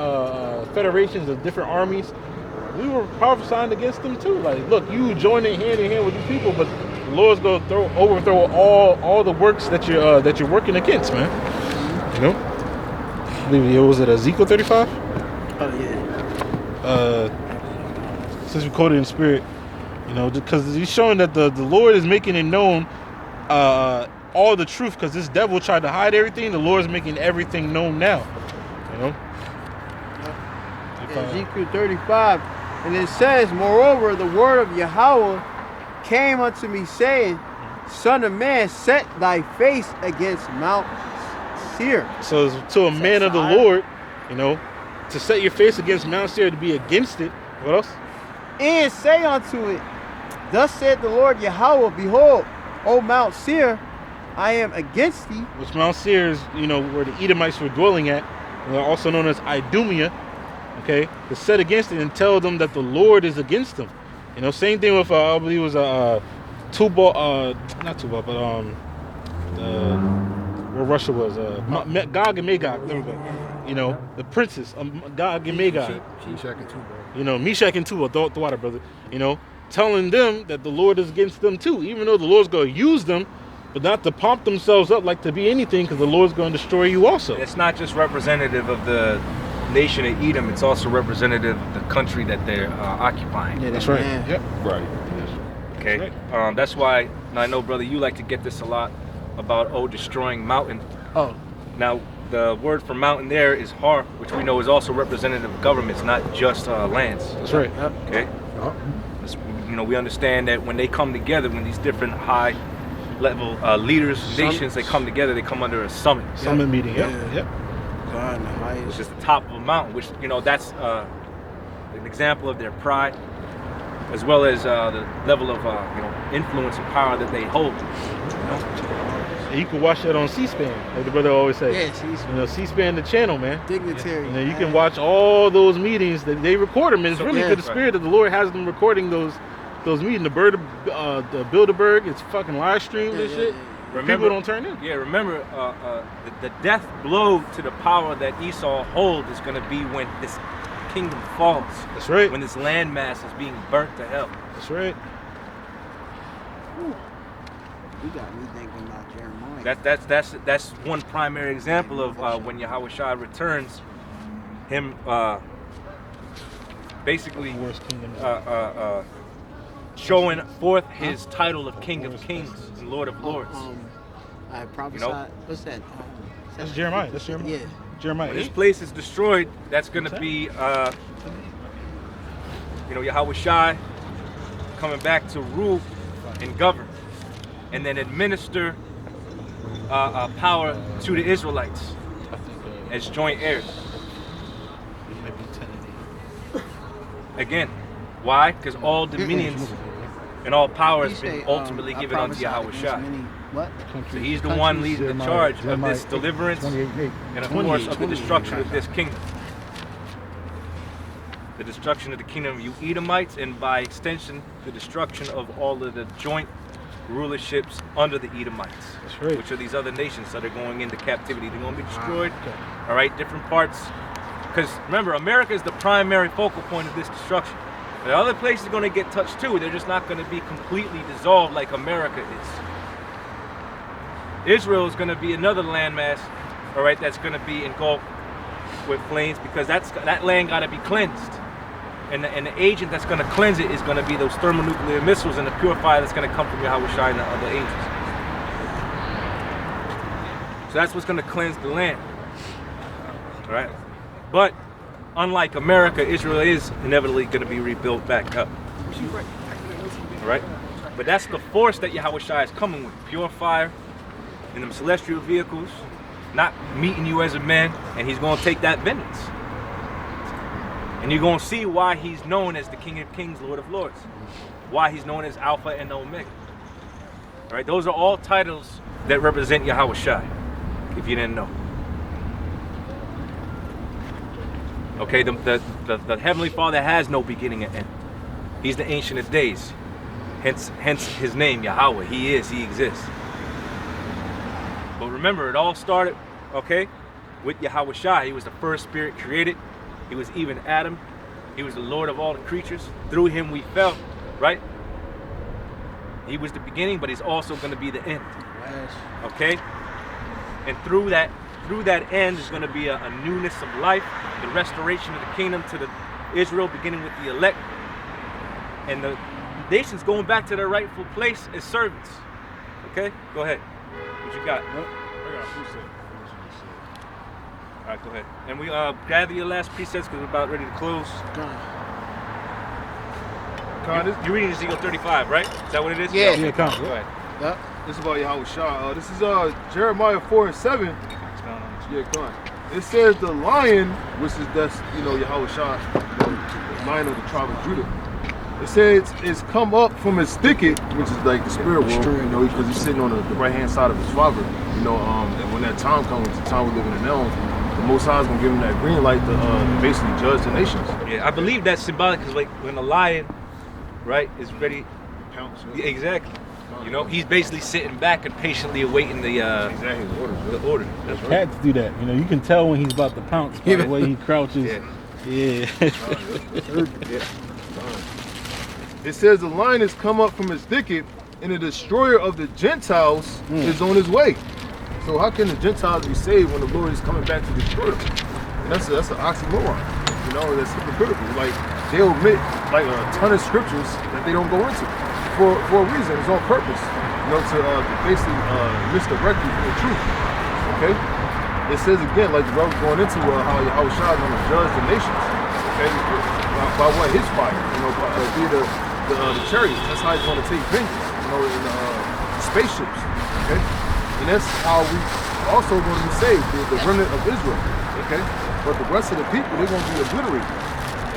Speaker 2: federations of different armies, we were prophesying against them too. Like, look, you joining hand in hand with these people, but the Lord's gonna overthrow all the works that you're working against, man. You know? I believe it was Ezekiel 35.
Speaker 3: Oh yeah.
Speaker 2: Since we quoted in spirit, you know, because he's showing that the Lord is making it known, all the truth. Because this devil tried to hide everything, the Lord's making everything known now. You know.
Speaker 3: Ezekiel 35, and it says, moreover, the word of Yahweh came unto me, saying, Son of man, set thy face against Mount Seir.
Speaker 2: So to a man of the Lord, you know, to set your face against Mount Seir, to be against it. What else?
Speaker 3: And say unto it, Thus said the Lord Yahweh, Behold, O Mount Seir, I am against thee.
Speaker 2: Which Mount Seir is, you know, where the Edomites were dwelling at, also known as Idumea. Okay, to set against it and tell them that the Lord is against them. You know, same thing with I believe it was Tubal, not Tubal, but where Russia was, Gog and Magog. There we go. You know, the princes, Gog and Magog.
Speaker 4: Meshach and Tubal.
Speaker 2: You know, Meshach and Tubal, the water, brother. You know, telling them that the Lord is against them too, even though the Lord's going to use them, but not to pump themselves up like to be anything, because the Lord's going to destroy you also.
Speaker 1: It's not just representative of the nation of Edom, it's also representative of the country that they're occupying.
Speaker 3: Yeah,
Speaker 2: That's right.
Speaker 3: man.
Speaker 2: Yep.
Speaker 8: Right.
Speaker 1: Okay,
Speaker 2: That's right.
Speaker 1: That's why, and I know, brother, you like to get this a lot about destroying mountain.
Speaker 3: Oh,
Speaker 1: Now, the word for mountain there is har, which we know is also representative of governments, not just lands.
Speaker 2: That's right.
Speaker 3: yep.
Speaker 1: Okay, you know, we understand that when they come together, when these different high level leaders, nations, they come together, they come under a summit.
Speaker 2: Summit meeting. Yep.
Speaker 3: Yeah.
Speaker 2: Yep.
Speaker 3: God, the
Speaker 1: It's
Speaker 3: highest.
Speaker 1: just the top of a mountain, which, you know, that's an example of their pride, as well as the level of you know, influence and power that they hold. You know?
Speaker 2: And you can watch that on C-SPAN, like the brother always say.
Speaker 3: Yes, he's
Speaker 2: You know, C-SPAN, the channel, man.
Speaker 3: dignitary.
Speaker 2: You know, you can watch all those meetings. That they record them, and it's really
Speaker 3: Yeah.
Speaker 2: to the spirit that the Lord has them recording those meetings. The Bilderberg, it's fucking live streamed and shit. People don't turn in.
Speaker 1: Yeah, remember, the death blow to the power that Esau holds is going to be when this kingdom falls.
Speaker 2: That's right.
Speaker 1: When this landmass is being burnt to hell.
Speaker 2: That's right.
Speaker 3: You got me thinking about Jeremiah.
Speaker 1: That's one primary example of when Yahushua returns, him basically
Speaker 2: Worst kingdom.
Speaker 1: showing forth his title of King of Kings and Lord of Lords.
Speaker 3: I prophesied.
Speaker 1: You know?
Speaker 3: What's that?
Speaker 2: That's Jeremiah. That's Jeremiah.
Speaker 3: Yeah.
Speaker 2: Jeremiah.
Speaker 1: When this
Speaker 2: 8.
Speaker 1: place is destroyed, that's going to be, you know, Yahushua coming back to rule and govern, and then administer power to the Israelites as joint heirs.
Speaker 2: It might be 10
Speaker 1: Again, why? Because all dominions and all power has
Speaker 3: He
Speaker 1: been
Speaker 3: say,
Speaker 1: ultimately
Speaker 3: I
Speaker 1: given unto
Speaker 3: prophesied against
Speaker 1: Yahushua.
Speaker 3: many- What?
Speaker 1: So he's the one leading the charge of this deliverance and of course of the destruction of this kingdom. The destruction of the kingdom of you Edomites, and by extension, the destruction of all of the joint rulerships under the Edomites.
Speaker 2: That's right.
Speaker 1: Which are these other nations that are going into captivity. They're going to be destroyed. All right, different parts. Because remember, America is the primary focal point of this destruction. The other places are going to get touched too. They're just not going to be completely dissolved like America is. Israel is going to be another landmass, all right, that's going to be engulfed with flames, because that land got to be cleansed. And the agent that's going to cleanse it is going to be those thermonuclear missiles and the purifier that's going to come from Yahushua and the other angels. So that's what's going to cleanse the land. All right? But unlike America, Israel is inevitably going to be rebuilt back up. All right? But that's the force that Yahushua is coming with. Pure fire in them celestial vehicles, not meeting you as a man, and he's going to take that vengeance. And you're going to see why he's known as the King of Kings, Lord of Lords. Why he's known as Alpha and Omega. All right? Those are all titles that represent Yahushua, if you didn't know. Okay, the Heavenly Father has no beginning and end. He's the Ancient of Days. Hence his name, Yahweh. He is, he exists. But remember, it all started, okay, with Yahushua. He was the first spirit created. He was even Adam. He was the Lord of all the creatures. Through him we fell, right? He was the beginning, but he's also going to be the end. Okay? And through that end is going to be a newness of life, the restoration of the kingdom to the Israel, beginning with the elect, and the nations going back to their rightful place as servants. Okay? Go ahead. What you got?
Speaker 4: I got a precept.
Speaker 1: All right, go ahead. And we gather your last precepts because we're about ready to close. You're reading Ezekiel 35, right? Is that what it is?
Speaker 3: Yeah.
Speaker 2: Yeah, come.
Speaker 1: Go ahead.
Speaker 3: Yep.
Speaker 4: This is about Yahweh Shah. This is Jeremiah 4:7.
Speaker 1: Expound on this.
Speaker 4: Yeah, come on. It says the lion, which is Yahweh Shah, the lion of the tribe of Judah. It says it's come up from his thicket, which is like the spirit world, because he's sitting on the right hand side of his father. And when that time comes, the time we're living in now, the Most High is gonna give him that green light to basically judge the nations.
Speaker 1: Yeah, I believe that's symbolic because like when a lion, right, is ready.
Speaker 4: Pounce.
Speaker 1: Yeah, exactly. He's basically sitting back and patiently awaiting the
Speaker 4: Exactly his orders.
Speaker 1: the order. That's right.
Speaker 2: Cats do that. You can tell when he's about to pounce by the way he crouches. Yeah.
Speaker 4: It says the lion has come up from his thicket, and the destroyer of the Gentiles is on his way. So how can the Gentiles be saved when the Lord is coming back to destroy them? And that's an oxymoron. That's hypocritical. Like they omit like a ton of scriptures that they don't go into for a reason. It's on purpose. To basically misdirect you from the truth. Okay. It says again, like the brother going into how Yahweh Shah is going to judge the nations. Okay. By what? His fire. Via the chariots. That's how he's going to take vengeance. In the spaceships. Okay. And that's how we also going to be saved, the remnant of Israel. Okay. But the rest of the people, they're going to be obliterated.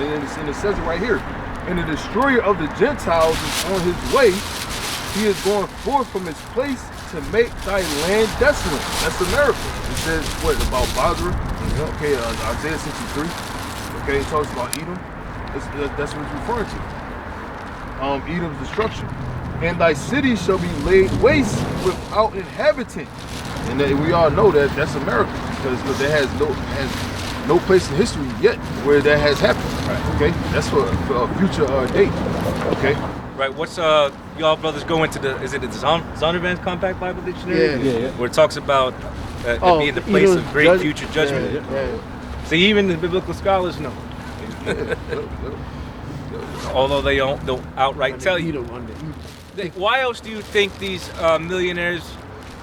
Speaker 4: And it says it right here. And the destroyer of the Gentiles is on his way. He is going forth from his place to make thy land desolate. That's America. It says what about Basra? Okay, Isaiah 63. Okay, it talks about Edom. That's what it's referring to. Edom's destruction. And thy city shall be laid waste without inhabitant. And we all know that that's America because there has no place in history yet where that has happened. Right. Okay, that's for a future date. Okay.
Speaker 1: Right. What's y'all brothers go into is it the Zondervan's Compact Bible Dictionary?
Speaker 3: Yeah.
Speaker 1: Where it talks about being the place of great future judgment.
Speaker 3: Yeah.
Speaker 1: See, even the biblical scholars know. Although they don't outright tell you. Why else do you think these millionaires,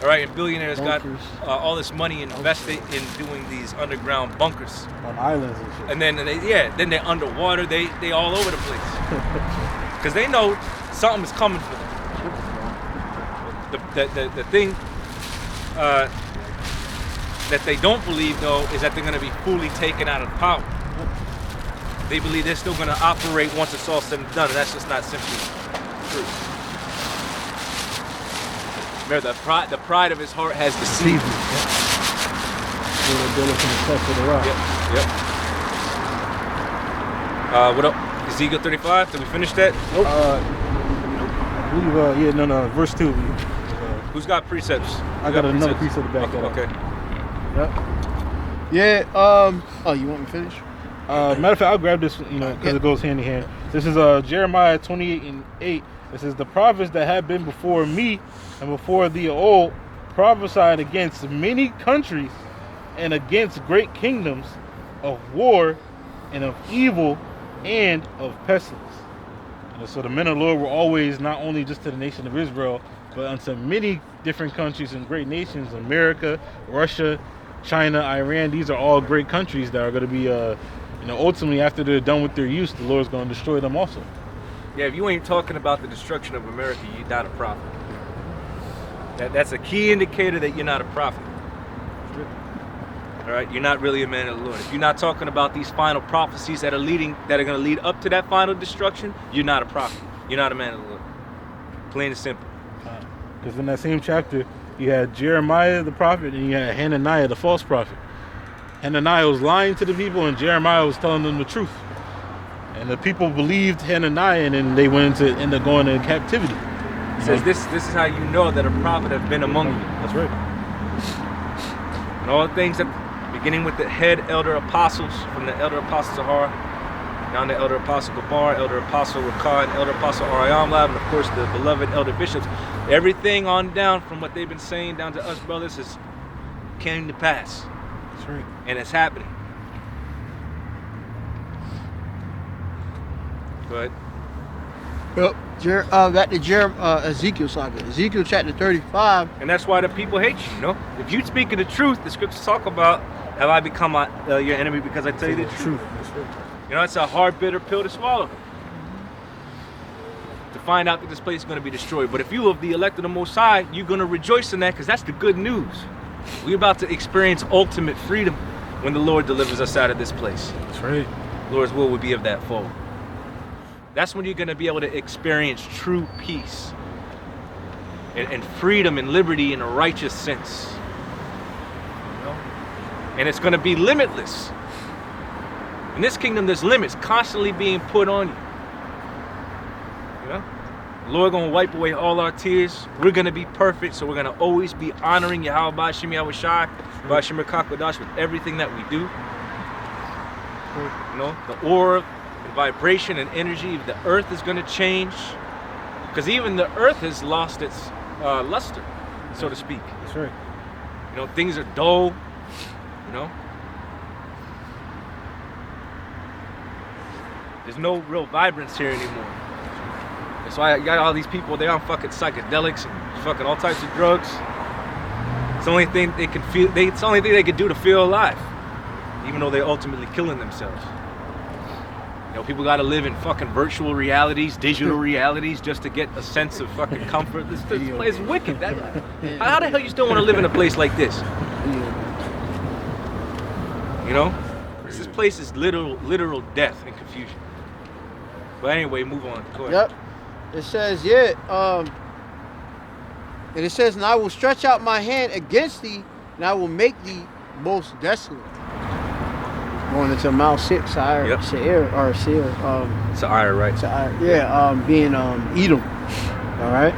Speaker 1: and billionaires got all this money invested in doing these underground bunkers
Speaker 2: On islands and shit.
Speaker 1: and then they're underwater. They all over the place because they know something is coming for them. The thing that they don't believe though is that they're going to be fully taken out of power. They believe they're still going to operate once it's all said and done, and that's just not simply true. Remember, the pride of his heart has deceived him.
Speaker 2: They're looking to test for the rock.
Speaker 1: Yep. What up? Ezekiel 35. Did we finish that?
Speaker 2: Nope. I believe, verse 2.
Speaker 1: Who's got precepts?
Speaker 2: I got another precept to back that up.
Speaker 1: Okay.
Speaker 3: Yep. Yeah. You want me to finish?
Speaker 2: Matter of fact, I'll grab this, because it goes hand in hand. This is Jeremiah 28:8. It says, the prophets that have been before me and before thee old prophesied against many countries and against great kingdoms of war and of evil and of pestilence. And so the men of the Lord were always not only just to the nation of Israel, but unto many different countries and great nations, America, Russia, China, Iran. These are all great countries that are going to be, ultimately after they're done with their use, the Lord's going to destroy them also.
Speaker 1: Yeah, if you ain't talking about the destruction of America, you're not a prophet. That's a key indicator that you're not a prophet. All right, you're not really a man of the Lord. If you're not talking about these final prophecies that are going to lead up to that final destruction, you're not a prophet. You're not a man of the Lord. Plain and simple.
Speaker 2: Because in that same chapter, you had Jeremiah the prophet and you had Hananiah the false prophet. Hananiah was lying to the people and Jeremiah was telling them the truth. And the people believed Hananiah and then they end up going into captivity.
Speaker 1: It says this is how you know that a prophet has been among you.
Speaker 2: That's right.
Speaker 1: And all the things that, beginning with the head elder apostles, from the elder apostles of Har, down to Elder Apostle Gabar, Elder Apostle Ricard, Elder Apostle Ariam Lab, and of course the beloved Elder Bishops. Everything on down from what they've been saying down to us brothers is came to pass.
Speaker 2: That's right.
Speaker 1: And it's happening. But
Speaker 3: Yep. Back to Ezekiel saga. Ezekiel chapter 35.
Speaker 1: and that's why the people hate you, you know? If you speak of the truth, the scriptures talk about, have I become your enemy because I tell you the truth?
Speaker 2: That's right.
Speaker 1: You know, it's a hard, bitter pill to swallow. To find out that this place is going to be destroyed. But if you of the elect of the Most High, you're going to rejoice in that because that's the good news. We're about to experience ultimate freedom when the Lord delivers us out of this place.
Speaker 2: That's right.
Speaker 1: The Lord's will would be of that fold. That's when you're going to be able to experience true peace and freedom and liberty in a righteous sense. You know? And it's going to be limitless. In this kingdom, there's limits constantly being put on you. You know? The Lord going to wipe away all our tears. We're going to be perfect, so we're going to always be honoring Yahweh B'Shem Yahweh Shai, B'Shem Rakakodash with everything that we do. You know, the aura and vibration and energy of the earth is going to change. Because even the earth has lost its luster, so to speak.
Speaker 2: That's right.
Speaker 1: You know, things are dull, you know. There's no real vibrance here anymore. That's why I got all these people, they're on fucking psychedelics and fucking all types of drugs. It's the only thing they can feel, it's the only thing they can do to feel alive. Even though they're ultimately killing themselves. You know, people gotta live in fucking virtual realities, digital realities, just to get a sense of fucking comfort. This place is wicked. How the hell you still wanna live in a place like this? You know? This place is literal death and confusion. But anyway, move on. Go ahead.
Speaker 3: Yep. It says, and it says, and I will stretch out my hand against thee, and I will make thee most desolate. Going into Mount Seir,
Speaker 1: Yep.
Speaker 3: Seir.
Speaker 1: Seir, right?
Speaker 3: Seir, being Edom. All right?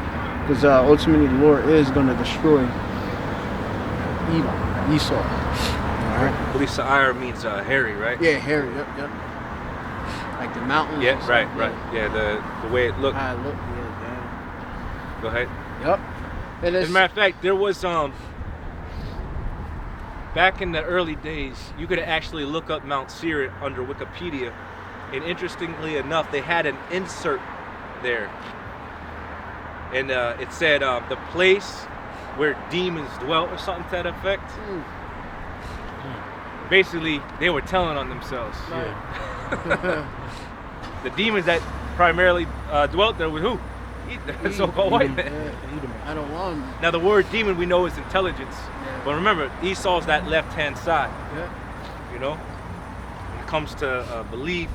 Speaker 3: Because ultimately the Lord is going to destroy Edom, Esau. All right?
Speaker 1: I believe Seir means hairy, right?
Speaker 3: Yeah, hairy. Yep. Like the mountains.
Speaker 1: Yeah, right. Yeah, the way it looked.
Speaker 3: How it looked, yeah.
Speaker 1: Go ahead.
Speaker 3: Yep. And
Speaker 1: As a matter of fact, there was back in the early days, you could actually look up Mount Seir under Wikipedia, and interestingly enough, they had an insert there, and it said the place where demons dwelt or something to that effect. Basically, they were telling on themselves.
Speaker 2: Yeah.
Speaker 1: The demons that primarily dwelt there were who? The so-called white men.
Speaker 3: I don't want them.
Speaker 1: Now the word demon we know is intelligence, but remember Esau's that left-hand side.
Speaker 3: Yeah.
Speaker 1: You know, when it comes to belief,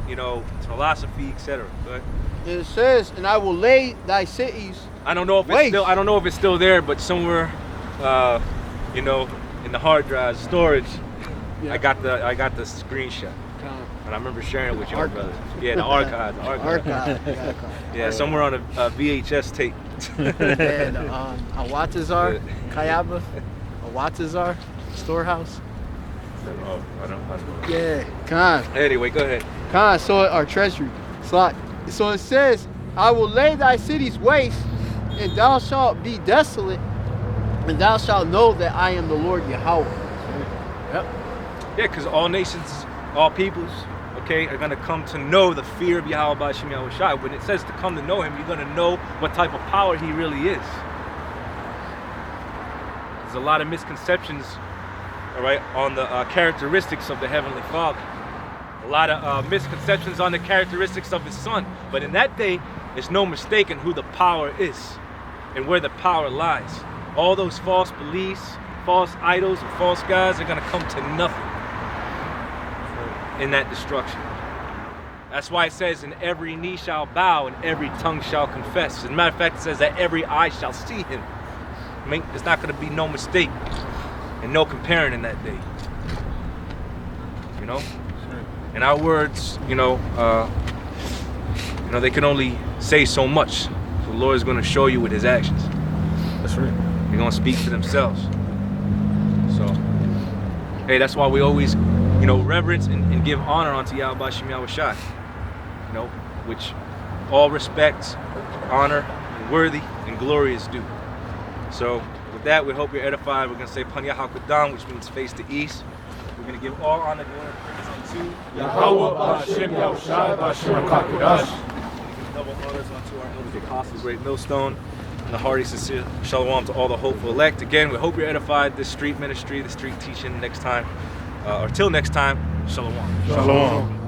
Speaker 1: you know, philosophy, etc. But
Speaker 3: It says, and I will lay thy cities.
Speaker 1: I don't know if it's still. I don't know if it's still there, but somewhere, you know, in the hard drive storage,
Speaker 3: Yeah.
Speaker 1: I got the screenshot, and I remember sharing it with your brothers. Yeah, the archive. Yeah, somewhere on a VHS tape.
Speaker 3: Yeah, the Awatazar, Kayaba, Awatazar storehouse.
Speaker 1: Oh, I don't know.
Speaker 3: Yeah, Khan.
Speaker 1: Anyway, go ahead.
Speaker 3: Khan, so our treasury. So it says, I will lay thy cities waste, and thou shalt be desolate, and thou shalt know that I am the Lord Yahweh. Yep.
Speaker 1: Yeah, because all nations, all peoples, okay, are going to come to know the fear of Yahweh B'Shem Yahweh Shai. When it says to come to know him, you're going to know what type of power he really is. There's a lot of misconceptions, all right, on the characteristics of the Heavenly Father. A lot of misconceptions on the characteristics of his Son. But in that day, there's no mistaking who the power is and where the power lies. All those false beliefs, false idols, and false gods are going to come to nothing in that destruction. That's why it says, and every knee shall bow and every tongue shall confess. As a matter of fact, it says that every eye shall see him. I mean, there's not going to be no mistake and no comparing in that day. You know? And our words, you know, they can only say so much. So the Lord is going to show you with his actions.
Speaker 2: That's right.
Speaker 1: They're going to speak for themselves. So, hey, that's why we always reverence and give honor unto Yahweh Shem Yahweh Shai, which all respect, honor, and worthy and glory is due. So with that, we hope you're edified. We're going to say Panya HaKodam, which means face to east. We're going to give all honor, glory, and praise unto
Speaker 8: Yahweh Hashem Yahushai Hashem HaKadosh.
Speaker 1: double honors unto our elders, the apostles, great Millstone, and the hearty, sincere shalom to all the hopeful elect. Again, we hope you're edified. This street ministry, the street teaching next time, or till next time, shalom.
Speaker 2: Shalom.